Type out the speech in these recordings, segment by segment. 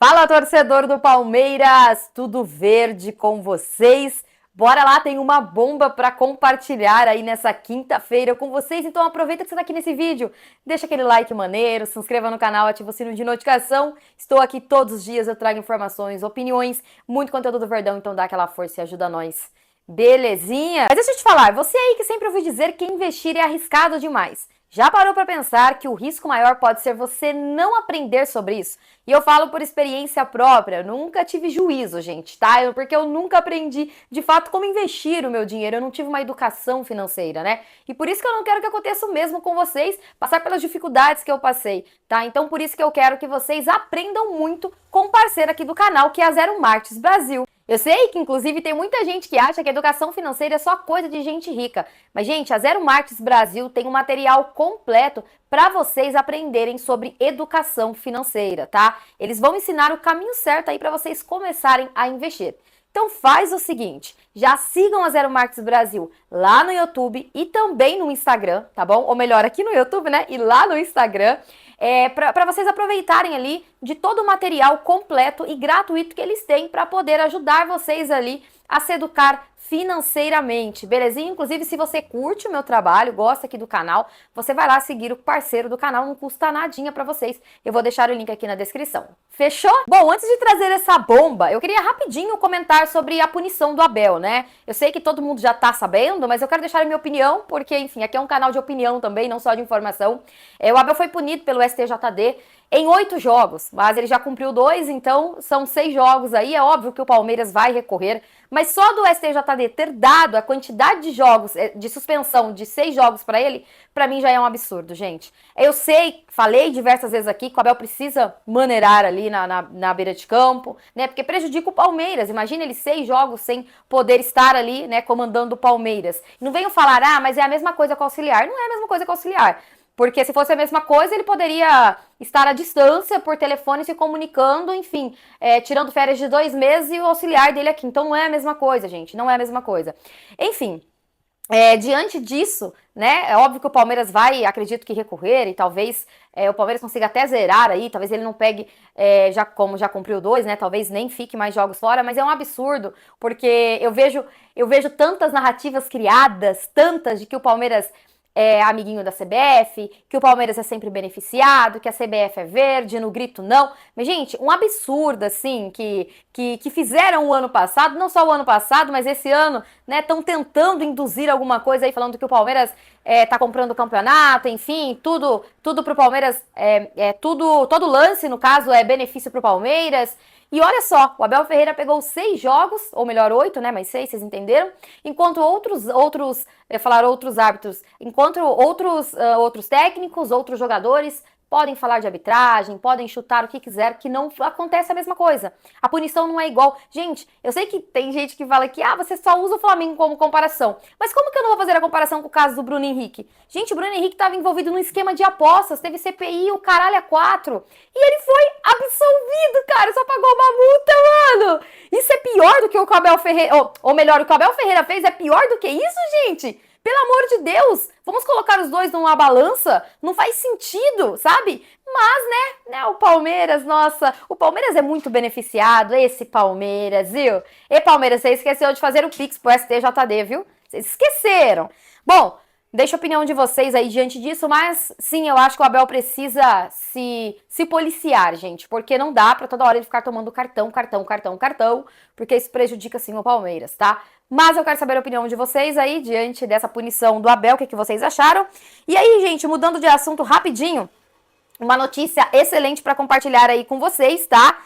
Fala, torcedor do Palmeiras, tudo verde com vocês? Bora lá, tem uma bomba para compartilhar aí nessa quinta-feira com vocês, então aproveita que você tá aqui nesse vídeo, deixa aquele like maneiro, se inscreva no canal, ativa o sino de notificação. Estou aqui todos os dias, eu trago informações, opiniões, muito conteúdo do Verdão, então dá aquela força e ajuda nós. Belezinha? Mas deixa eu te falar, você aí que sempre ouviu dizer que investir é arriscado demais. Já parou para pensar que o risco maior pode ser você não aprender sobre isso? E eu falo por experiência própria, nunca tive juízo, gente, tá? Porque eu nunca aprendi de fato como investir o meu dinheiro, eu não tive uma educação financeira, né? E por isso que eu não quero que aconteça o mesmo com vocês, passar pelas dificuldades que eu passei, tá? Então por isso que eu quero que vocês aprendam muito com o parceiro aqui do canal, que é a Zero Martins Brasil. Eu sei que, inclusive, tem muita gente que acha que a educação financeira é só coisa de gente rica. Mas, gente, a Zero Martins Brasil tem um material completo para vocês aprenderem sobre educação financeira, tá? Eles vão ensinar o caminho certo aí para vocês começarem a investir. Então faz o seguinte, já sigam a Zero Martins Brasil lá no YouTube e também no Instagram, tá bom? Ou melhor, aqui no YouTube, né? E lá no Instagram, para vocês aproveitarem ali de todo o material completo e gratuito que eles têm para poder ajudar vocês ali a se educar financeiramente, belezinha? Inclusive, se você curte o meu trabalho, gosta aqui do canal, você vai lá seguir o parceiro do canal, não custa nadinha pra vocês. Eu vou deixar o link aqui na descrição. Fechou? Bom, antes de trazer essa bomba, eu queria rapidinho comentar sobre a punição do Abel, né? Eu sei que todo mundo já tá sabendo, mas eu quero deixar a minha opinião, porque, enfim, aqui é um canal de opinião também, não só de informação. O Abel foi punido pelo STJD em 8 jogos, mas ele já cumpriu 2, então são 6 jogos aí. É óbvio que o Palmeiras vai recorrer, mas só do STJD ter dado a quantidade de jogos, de suspensão de 6 jogos pra ele, pra mim já é um absurdo, gente. Eu sei, falei diversas vezes aqui que o Abel precisa maneirar ali na beira de campo, né? Porque prejudica o Palmeiras. Imagina ele 6 jogos sem poder estar ali, né, comandando o Palmeiras. Não venham falar, mas é a mesma coisa com o auxiliar. Não é a mesma coisa com o auxiliar. Porque se fosse a mesma coisa, ele poderia estar à distância, por telefone, se comunicando, enfim, tirando férias de 2 meses e o auxiliar dele aqui. Então não é a mesma coisa, gente, não é a mesma coisa. Enfim, diante disso, né, é óbvio que o Palmeiras vai, acredito que recorrer e talvez o Palmeiras consiga até zerar aí, talvez ele não pegue, como já cumpriu 2, né, talvez nem fique mais jogos fora, mas é um absurdo, porque eu vejo tantas narrativas criadas, tantas de que o Palmeiras é amiguinho da CBF, que o Palmeiras é sempre beneficiado, que a CBF é verde, no grito não. Mas, gente, um absurdo, assim, que fizeram o ano passado, não só o ano passado, mas esse ano, né, estão tentando induzir alguma coisa aí, falando que o Palmeiras tá comprando o campeonato, enfim, tudo pro Palmeiras, todo lance, no caso, é benefício pro Palmeiras. E olha só, o Abel Ferreira pegou 6 jogos, ou melhor 8, né, mas 6, vocês entenderam? Enquanto outros árbitros, enquanto outros técnicos, outros jogadores podem falar de arbitragem, podem chutar o que quiser, que não acontece a mesma coisa. A punição não é igual. Gente, eu sei que tem gente que fala que você só usa o Flamengo como comparação. Mas como que eu não vou fazer a comparação com o caso do Bruno Henrique? Gente, o Bruno Henrique estava envolvido num esquema de apostas, teve CPI, o caralho a 4. E ele foi absolvido, cara, só pagou uma multa, mano. Isso é pior do que o que o Abel Ferreira... Ou melhor, o que o Abel Ferreira fez é pior do que isso, gente? Pelo amor de Deus, vamos colocar os dois numa balança? Não faz sentido, sabe? Mas, né, o Palmeiras, nossa, o Palmeiras é muito beneficiado, esse Palmeiras, viu? E Palmeiras, você esqueceu de fazer o Pix pro STJD, viu? Vocês esqueceram. Bom, deixa a opinião de vocês aí diante disso, mas sim, eu acho que o Abel precisa se policiar, gente, porque não dá pra toda hora ele ficar tomando cartão, porque isso prejudica sim o Palmeiras, tá? Mas eu quero saber a opinião de vocês aí diante dessa punição do Abel, o que vocês acharam? E aí, gente, mudando de assunto rapidinho, uma notícia excelente para compartilhar aí com vocês, tá?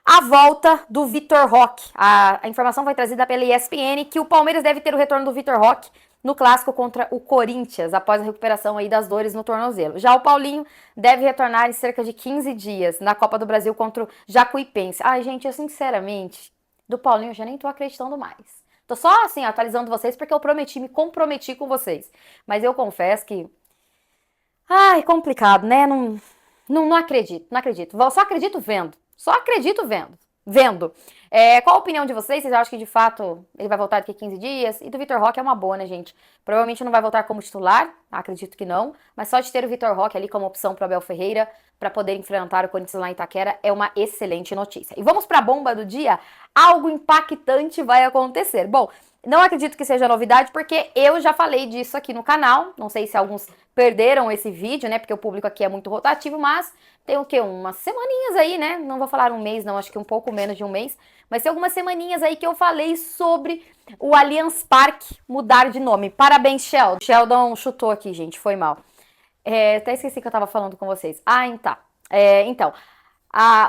A volta do Vitor Roque. A informação foi trazida pela ESPN que o Palmeiras deve ter o retorno do Vitor Roque no clássico contra o Corinthians, após a recuperação aí das dores no tornozelo. Já o Paulinho deve retornar em cerca de 15 dias na Copa do Brasil contra o Jacuipense. Ai, gente, eu sinceramente, do Paulinho eu já nem tô acreditando mais. Tô só, assim, atualizando vocês porque eu me comprometi com vocês. Mas eu confesso que... Ai, complicado, né? Não acredito. Só acredito vendo. vendo. Qual a opinião de vocês? Vocês acham que de fato ele vai voltar daqui a 15 dias? E do Vitor Roque é uma boa, né, gente? Provavelmente não vai voltar como titular, acredito que não, mas só de ter o Vitor Roque ali como opção para Abel Ferreira para poder enfrentar o Corinthians lá em Itaquera é uma excelente notícia. E vamos para a bomba do dia? Algo impactante vai acontecer. Bom, não acredito que seja novidade, porque eu já falei disso aqui no canal. Não sei se alguns perderam esse vídeo, né? Porque o público aqui é muito rotativo, mas tem o quê? Umas semaninhas aí, né? Não vou falar um mês, não, acho que um pouco menos de um mês. Mas tem algumas semaninhas aí que eu falei sobre o Allianz Parque mudar de nome. Parabéns, Sheldon. Sheldon chutou aqui, gente, foi mal. Até esqueci que eu tava falando com vocês. Então. Então,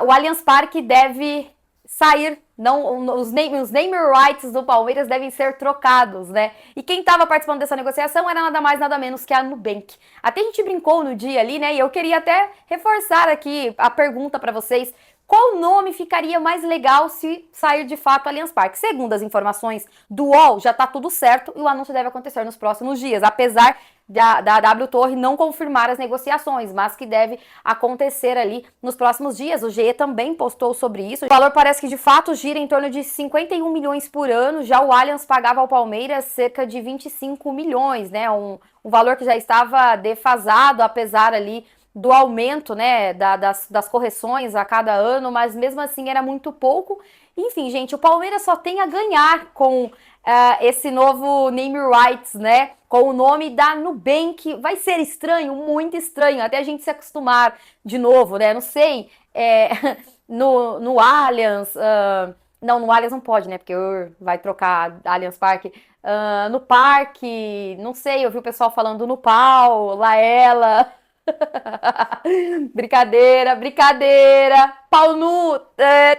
o Allianz Parque deve sair, não, os name rights do Palmeiras devem ser trocados, né? E quem estava participando dessa negociação era nada mais, nada menos que a Nubank. Até a gente brincou no dia ali, né? E eu queria até reforçar aqui a pergunta para vocês. Qual nome ficaria mais legal se sair de fato Allianz Parque? Segundo as informações do UOL, já está tudo certo e o anúncio deve acontecer nos próximos dias, apesar da W Torre não confirmar as negociações, mas que deve acontecer ali nos próximos dias. O GE também postou sobre isso. O valor parece que de fato gira em torno de 51 milhões por ano, já o Allianz pagava ao Palmeiras cerca de 25 milhões, né? Um valor que já estava defasado, apesar ali do aumento, né, das correções a cada ano, mas mesmo assim era muito pouco. Enfim, gente, o Palmeiras só tem a ganhar com esse novo name rights, né, com o nome da Nubank. Vai ser estranho, muito estranho, até a gente se acostumar de novo, né, não sei, no Allianz, não, no Allianz não pode, né, porque vai trocar Allianz Parque. No Parque, não sei, eu vi o pessoal falando no Pau, Laela. Brincadeira, brincadeira. Pau nu,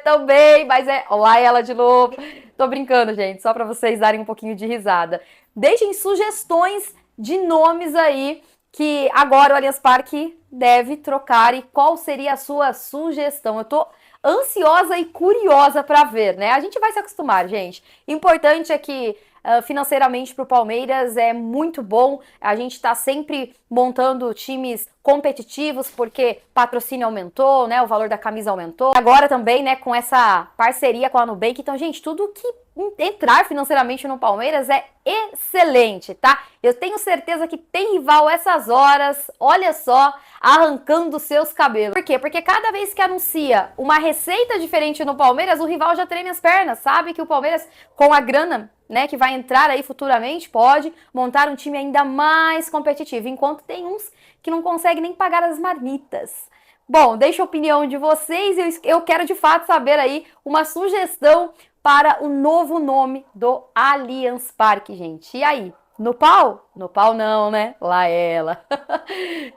também, mas lá ela de novo. Tô brincando, gente, só pra vocês darem um pouquinho de risada. Deixem sugestões de nomes aí que agora o Allianz Parque deve trocar e qual seria a sua sugestão. Eu tô ansiosa e curiosa pra ver, né? A gente vai se acostumar, gente. Importante é que financeiramente para o Palmeiras é muito bom. A gente está sempre montando times competitivos porque patrocínio aumentou, né? O valor da camisa aumentou. Agora também, né, com essa parceria com a Nubank. Então, gente, tudo que entrar financeiramente no Palmeiras é excelente, tá? Eu tenho certeza que tem rival essas horas, olha só, arrancando seus cabelos. Por quê? Porque cada vez que anuncia uma receita diferente no Palmeiras, o rival já treme as pernas, sabe? Que o Palmeiras, com a grana, né, que vai entrar aí futuramente, pode montar um time ainda mais competitivo, enquanto tem uns que não conseguem nem pagar as marmitas. Bom, deixa a opinião de vocês, eu quero de fato saber aí uma sugestão para o novo nome do Allianz Parque, gente. E aí? No pau? No pau não, né? Lá ela.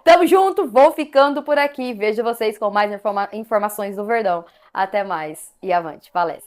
Tamo junto, vou ficando por aqui. Vejo vocês com mais informações do Verdão. Até mais e avante, palestra.